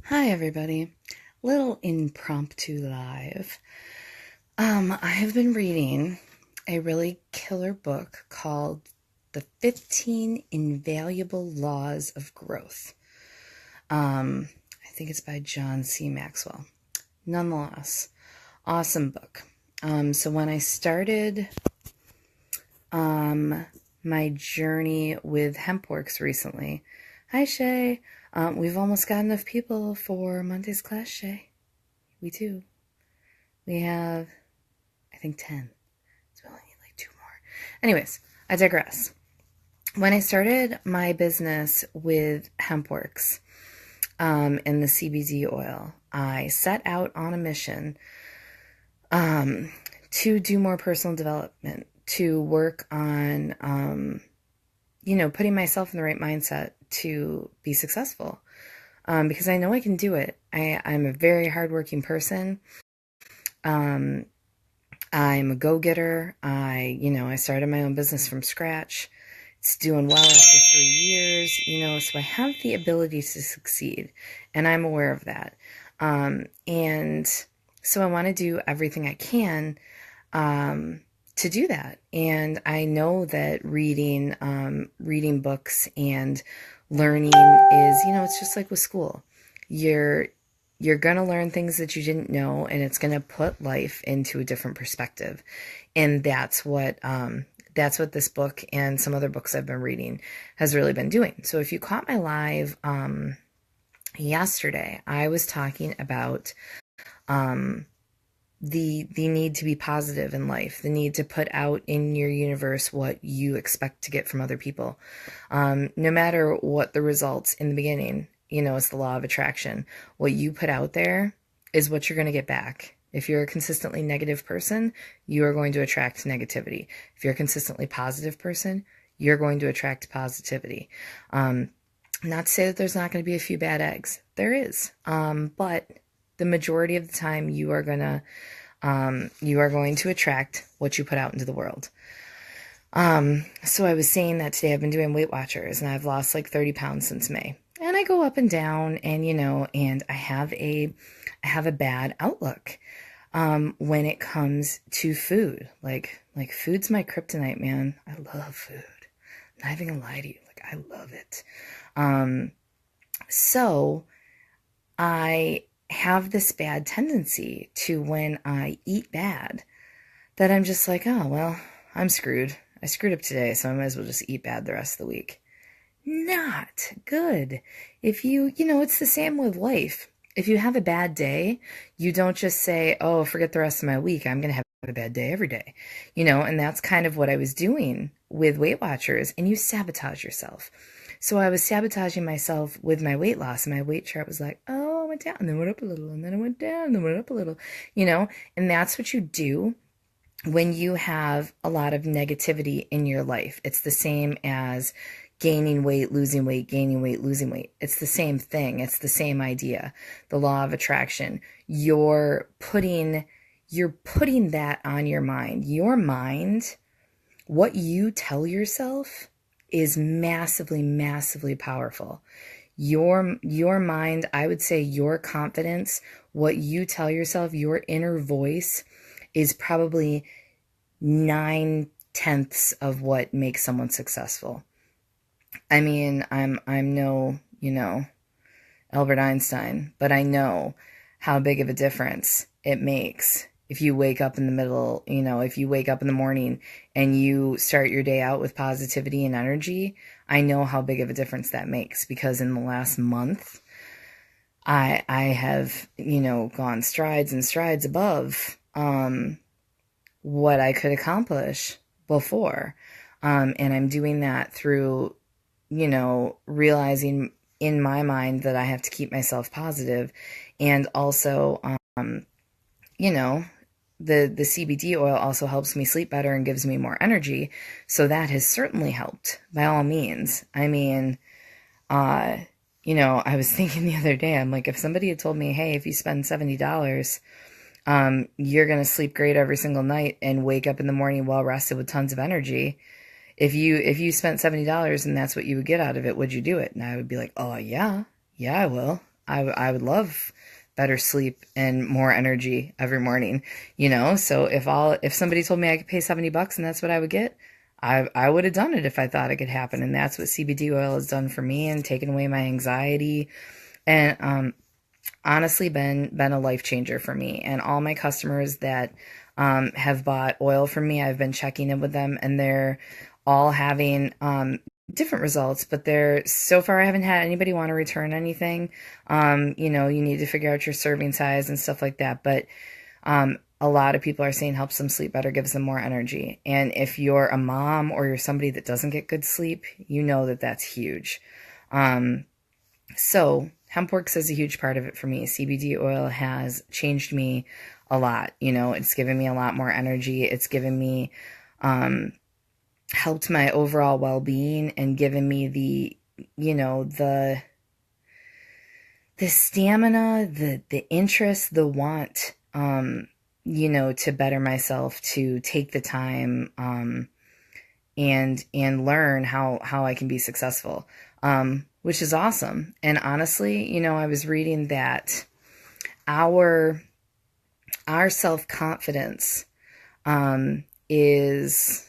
Hi, everybody. Little impromptu live. I have been reading a really killer book called The 15 Invaluable Laws of Growth. I think it's by John C. Maxwell. Nonetheless, awesome book. So when I started my journey with HempWorks recently, hi Shay. We've almost got enough people for Monday's class, Shay. We do. We have, I think, 10. So we only need like 2 more. Anyways, I digress. When I started my business with HempWorks and the CBD oil, I set out on a mission to do more personal development, to work on, putting myself in the right mindset to be successful. Because I know I can do it. I'm a very hardworking person. I'm a go-getter. I started my own business from scratch. It's doing well after 3 years, so I have the ability to succeed, and I'm aware of that. And so I want to do everything I can to do that. And I know that reading books and learning is, it's just like with school. You're going to learn things that you didn't know, and it's going to put life into a different perspective. And that's what this book and some other books I've been reading has really been doing. So if you caught my live yesterday, I was talking about the need to be positive in life, the need to put out in your universe what you expect to get from other people. No matter what the results in the beginning, it's the law of attraction. What you put out there is what you're going to get back. If you're a consistently negative person, you are going to attract negativity. If you're a consistently positive person, you're going to attract positivity. Not to say that there's not going to be a few bad eggs. There is. But the majority of the time you are going to attract what you put out into the world. So I was saying that today I've been doing Weight Watchers, and I've lost like 30 pounds since May. And I go up and down, and and I have a bad outlook when it comes to food. Like food's my kryptonite, man. I love food. I'm not even gonna lie to you. Like, I love it. So I have this bad tendency to, when I eat bad, that I'm just like, oh, well, I'm screwed. I screwed up today, so I might as well just eat bad the rest of the week. Not good. If it's the same with life. If you have a bad day, you don't just say, oh, forget the rest of my week. I'm going to have a bad day every day. And that's kind of what I was doing with Weight Watchers, and you sabotage yourself. So I was sabotaging myself with my weight loss, and my weight chart was like, oh, I went down, and then went up a little, and then I went down, and then went up a little, and that's what you do when you have a lot of negativity in your life. It's the same as gaining weight, losing weight, gaining weight, losing weight. It's the same thing. It's the same idea. The law of attraction. You're putting that on your mind. Your mind, what you tell yourself, is massively, massively powerful. Your mind, I would say your confidence, what you tell yourself, your inner voice, is probably 9/10 of what makes someone successful. I mean, I'm no, Albert Einstein, but I know how big of a difference it makes if you wake up in the middle, if you wake up in the morning and you start your day out with positivity and energy. I know how big of a difference that makes, because in the last month, I have, gone strides and strides above what I could accomplish before. And I'm doing that through, realizing in my mind that I have to keep myself positive. And also, the CBD oil also helps me sleep better and gives me more energy. So that has certainly helped, by all means. I mean, I was thinking the other day, I'm like, if somebody had told me, hey, if you spend $70, you're going to sleep great every single night and wake up in the morning well rested with tons of energy. If you spent $70 and that's what you would get out of it, would you do it? And I would be like, oh, yeah, I will. I would love better sleep and more energy every morning, So if somebody told me I could pay $70 and that's what I would get, I would have done it if I thought it could happen. And that's what CBD oil has done for me and taken away my anxiety and honestly been a life changer for me. And all my customers that have bought oil from me, I've been checking in with them, and they're all having different results, but so far I haven't had anybody want to return anything. You need to figure out your serving size and stuff like that. But a lot of people are saying helps them sleep better, gives them more energy. And if you're a mom or you're somebody that doesn't get good sleep, you know that that's huge. So HempWorks is a huge part of it for me. CBD oil has changed me a lot. It's given me a lot more energy. It's given me, helped my overall well-being and given me the stamina, the interest, the want, to better myself, to take the time, and learn how I can be successful, which is awesome. And honestly, I was reading that our self-confidence is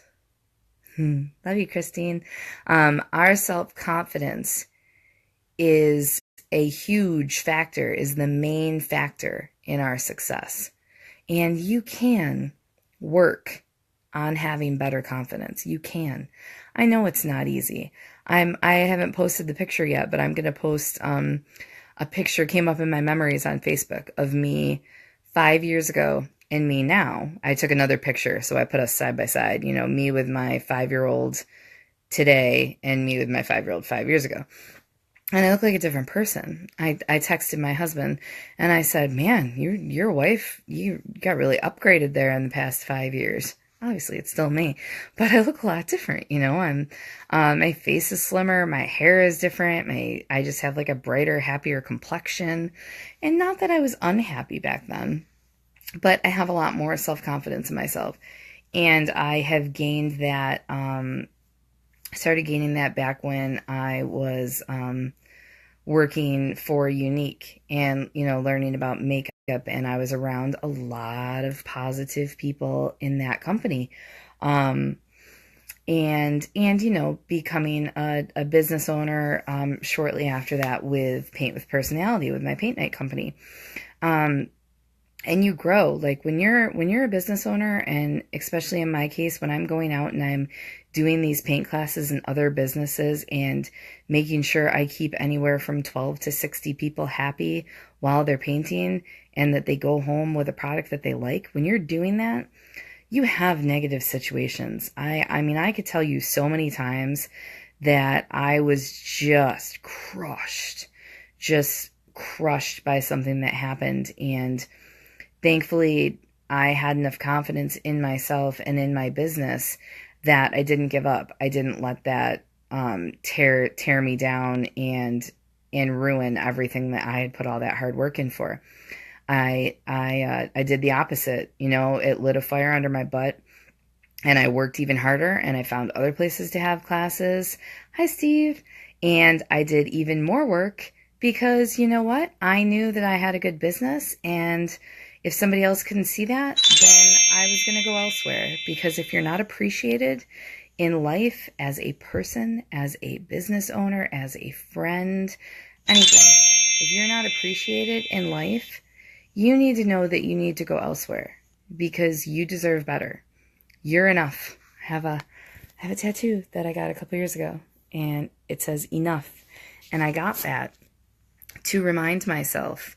love you, Christine. Our self-confidence is a huge factor, is the main factor in our success. And you can work on having better confidence. You can. I know it's not easy. I haven't posted the picture yet, but I'm going to post a picture came up in my memories on Facebook of me 5 years ago and me now. I took another picture, so I put us side by side, me with my 5-year-old today and me with my 5-year-old 5 years ago. And I look like a different person. I texted my husband and I said, man, your wife, you got really upgraded there in the past 5 years. Obviously, it's still me, but I look a lot different. My face is slimmer. My hair is different. I just have like a brighter, happier complexion. And not that I was unhappy back then, but I have a lot more self-confidence in myself. And I have gained that, started gaining that back when I was working for Younique and, learning about makeup. And I was around a lot of positive people in that company. And becoming a business owner shortly after that with Paint with Personality, with my paint night company. And you grow, like when you're a business owner, and especially in my case, when I'm going out and I'm doing these paint classes in other businesses and making sure I keep anywhere from 12 to 60 people happy while they're painting and that they go home with a product that they like. When you're doing that, you have negative situations. I mean, I could tell you so many times that I was just crushed by something that happened. And thankfully, I had enough confidence in myself and in my business that I didn't give up. I didn't let that tear me down and ruin everything that I had put all that hard work in for. I did the opposite. It lit a fire under my butt, and I worked even harder, and I found other places to have classes. Hi, Steve. And I did even more work because you know what? I knew that I had a good business, and if somebody else couldn't see that, then I was going to go elsewhere. Because if you're not appreciated in life as a person, as a business owner, as a friend, anything, if you're not appreciated in life, you need to know that you need to go elsewhere because you deserve better. You're enough. I have a tattoo that I got a couple years ago, and it says enough. And I got that to remind myself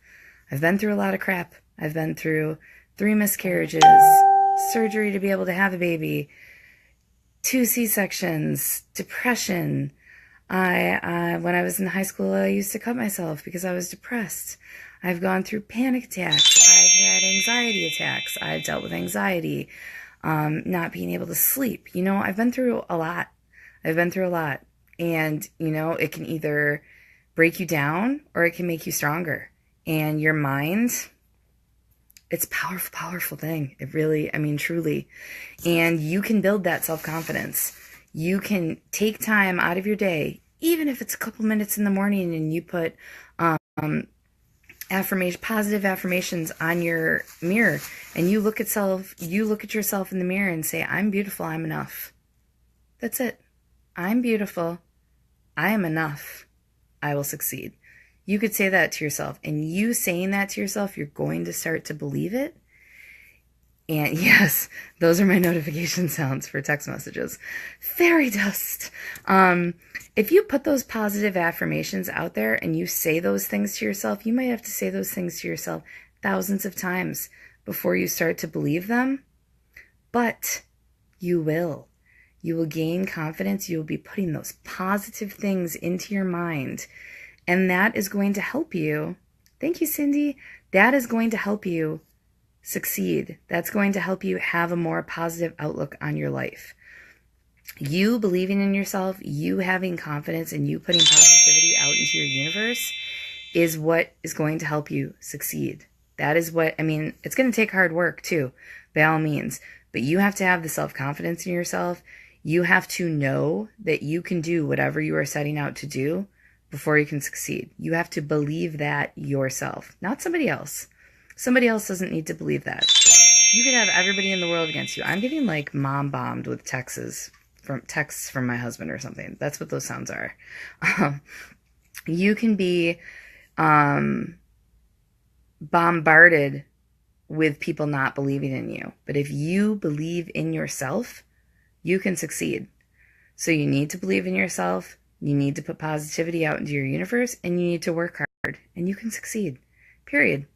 I've been through a lot of crap. I've been through 3 miscarriages, surgery to be able to have a baby, 2 C-sections, depression. When I was in high school, I used to cut myself because I was depressed. I've gone through panic attacks. I've had anxiety attacks. I've dealt with anxiety, not being able to sleep. I've been through a lot. And, it can either break you down or it can make you stronger. And your mind, it's a powerful, powerful thing. It really, truly. And you can build that self-confidence. You can take time out of your day, even if it's a couple minutes in the morning, and you put positive affirmations on your mirror, and you look at yourself in the mirror and say, I'm beautiful, I'm enough. That's it. I'm beautiful, I am enough, I will succeed. You could say that to yourself, and you saying that to yourself, you're going to start to believe it. And yes, those are my notification sounds for text messages. Fairy dust. If you put those positive affirmations out there and you say those things to yourself, you might have to say those things to yourself thousands of times before you start to believe them. But you will. You will gain confidence. You will be putting those positive things into your mind. And that is going to help you. Thank you, Cindy. That is going to help you succeed. That's going to help you have a more positive outlook on your life. You believing in yourself, you having confidence, and you putting positivity out into your universe is what is going to help you succeed. That is what, I mean, it's going to take hard work too, by all means, but you have to have the self-confidence in yourself. You have to know that you can do whatever you are setting out to do before you can succeed. You have to believe that yourself, not somebody else. Somebody else doesn't need to believe that. You could have everybody in the world against you. I'm getting like mom bombed with texts from my husband or something. That's what those sounds are. You can be bombarded with people not believing in you. But if you believe in yourself, you can succeed. So you need to believe in yourself. You need to put positivity out into your universe, and you need to work hard, and you can succeed. Period.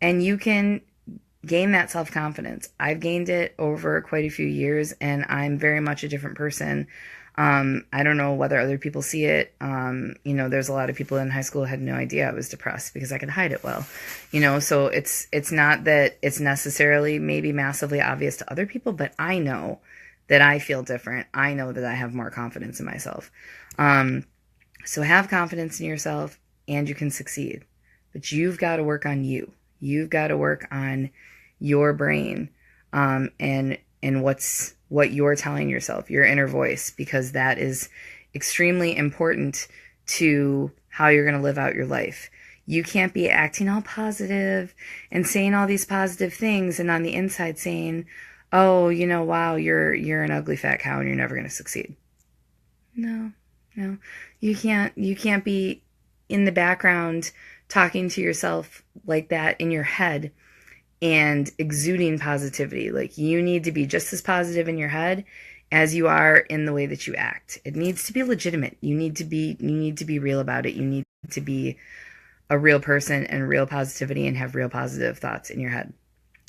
And you can gain that self-confidence. I've gained it over quite a few years, and I'm very much a different person. I don't know whether other people see it. There's a lot of people in high school who had no idea I was depressed because I could hide it well. So it's not that it's necessarily maybe massively obvious to other people, but I know that I feel different. I know that I have more confidence in myself. So have confidence in yourself, and you can succeed. But you've got to work on you. You've got to work on your brain, and what you're telling yourself, your inner voice, because that is extremely important to how you're going to live out your life. You can't be acting all positive and saying all these positive things and on the inside saying, oh, wow, you're an ugly fat cow and you're never going to succeed. No. You can't be in the background talking to yourself like that in your head and exuding positivity. Like, you need to be just as positive in your head as you are in the way that you act. It needs to be legitimate. You need to be real about it. You need to be a real person and real positivity and have real positive thoughts in your head.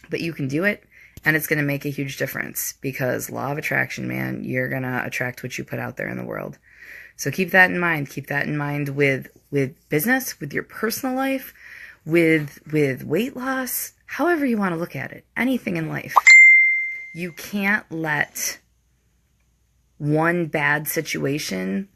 But you can do it, and it's going to make a huge difference because law of attraction, man, you're going to attract what you put out there in the world. So keep that in mind. Keep that in mind with business, with your personal life, with weight loss, however you want to look at it, anything in life. You can't let one bad situation,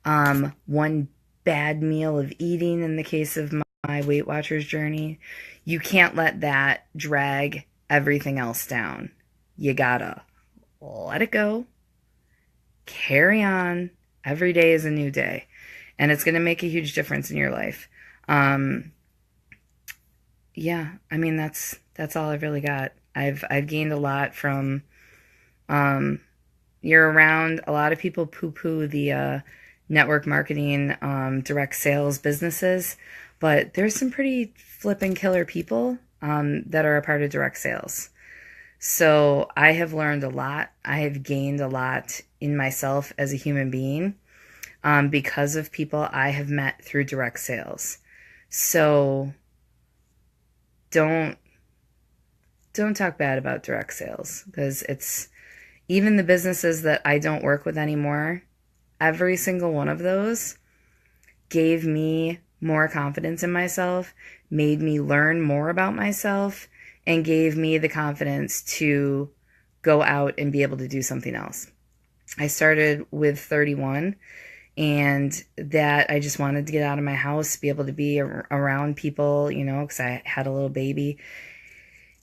one bad meal of eating in the case of my Weight Watchers journey, you can't let that drag everything else down. You gotta let it go, carry on. Every day is a new day, and it's going to make a huge difference in your life. That's all I've really got. I've gained a lot from, you're around a lot of people poo-poo the network marketing, direct sales businesses, but there's some pretty flipping killer people that are a part of direct sales. So I have learned a lot. I have gained a lot in myself as a human being because of people I have met through direct sales. So don't talk bad about direct sales, because it's even the businesses that I don't work with anymore, every single one of those gave me more confidence in myself, made me learn more about myself, and gave me the confidence to go out and be able to do something else. I started with 31, and that I just wanted to get out of my house, be able to be around people, because I had a little baby.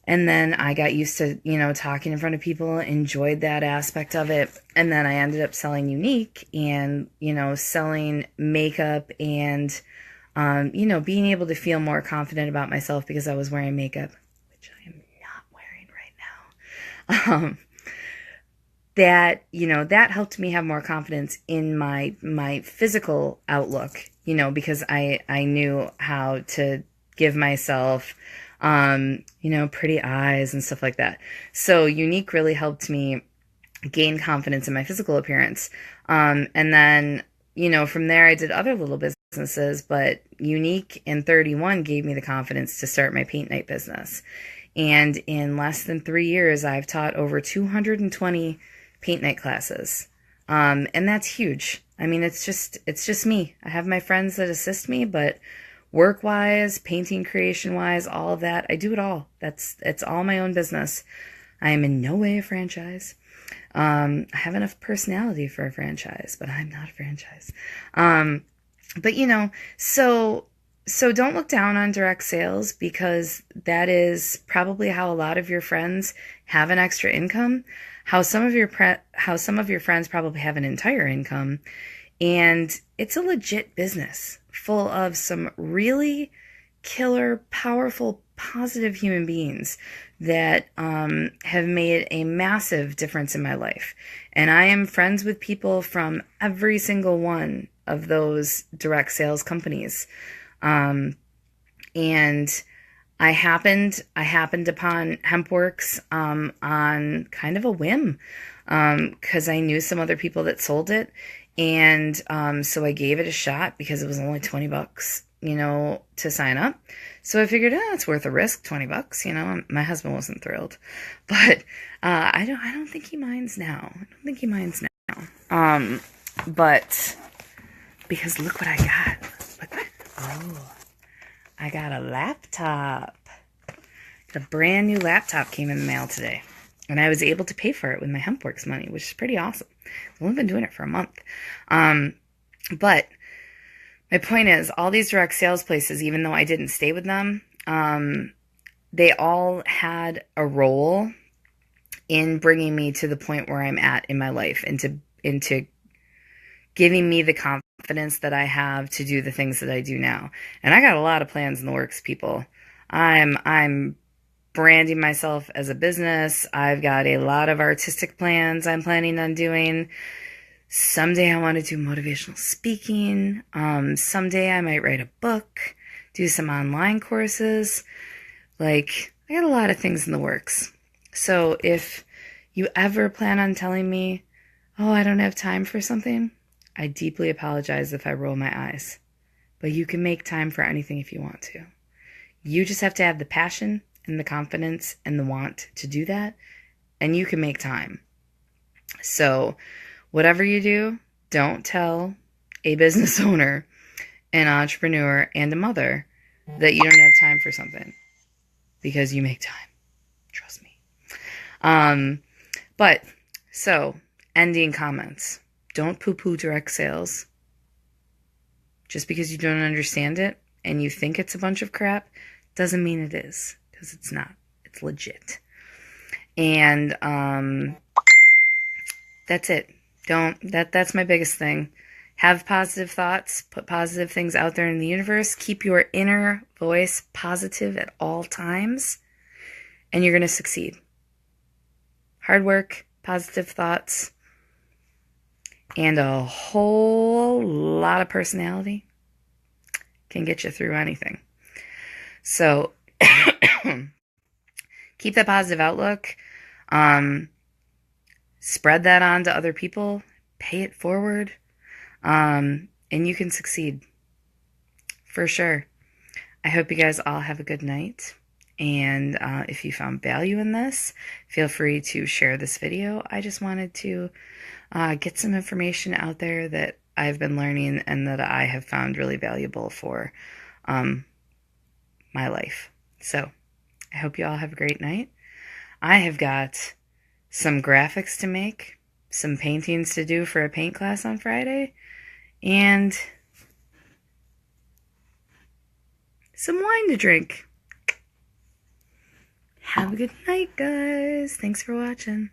And then I got used to, talking in front of people, enjoyed that aspect of it. And then I ended up selling Younique and, selling makeup and Being able to feel more confident about myself because I was wearing makeup, which I am not wearing right now. That helped me have more confidence in my physical outlook, because I knew how to give myself, pretty eyes and stuff like that. So Younique really helped me gain confidence in my physical appearance. And then, from there I did other little businesses, but Younique and 31 gave me the confidence to start my paint night business. And in less than 3 years, I've taught over 220 paint night classes. And that's huge. I mean, it's just me. I have my friends that assist me, but work-wise, painting creation-wise, all of that, I do it all. It's all my own business. I am in no way a franchise. I have enough personality for a franchise, but I'm not a franchise. But so don't look down on direct sales, because that is probably how a lot of your friends have an extra income, how some of your friends probably have an entire income, and it's a legit business full of some really killer, powerful, positive human beings that have made a massive difference in my life. And I am friends with people from every single one of those direct sales companies. And I happened upon HempWorks on kind of a whim, because I knew some other people that sold it, and so I gave it a shot because it was only $20, to sign up. So I figured, it's worth a risk, $20. My husband wasn't thrilled, but I don't think he minds now. But because look what I got. I got a laptop. A brand new laptop came in the mail today, and I was able to pay for it with my HempWorks money, which is pretty awesome. I've only been doing it for a month. But my point is, all these direct sales places, even though I didn't stay with them, they all had a role in bringing me to the point where I'm at in my life, into giving me the confidence that I have to do the things that I do now. And I got a lot of plans in the works, people. I'm branding myself as a business. I've got a lot of artistic plans I'm planning on doing. Someday I want to do motivational speaking. Someday I might write a book, do some online courses. I got a lot of things in the works. So if you ever plan on telling me, oh, I don't have time for something, I deeply apologize if I roll my eyes. But you can make time for anything if you want to. You just have to have the passion and the confidence and the want to do that, and you can make time. So whatever you do, don't tell a business owner, an entrepreneur, and a mother that you don't have time for something, because you make time. Trust me. But so, ending comments. Don't poo-poo direct sales. Just because you don't understand it and you think it's a bunch of crap doesn't mean it is, because it's not. It's legit. And that's it. That's my biggest thing. Have positive thoughts, put positive things out there in the universe, keep your inner voice positive at all times, and you're going to succeed. Hard work, positive thoughts, and a whole lot of personality can get you through anything. So keep that positive outlook. Spread that on to other people. Pay it forward. And you can succeed. For sure. I hope you guys all have a good night. And if you found value in this, feel free to share this video. I just wanted to get some information out there that I've been learning and that I have found really valuable for my life. So I hope you all have a great night. I have got some graphics to make, some paintings to do for a paint class on Friday, and some wine to drink. Have a good night, guys. Thanks for watching.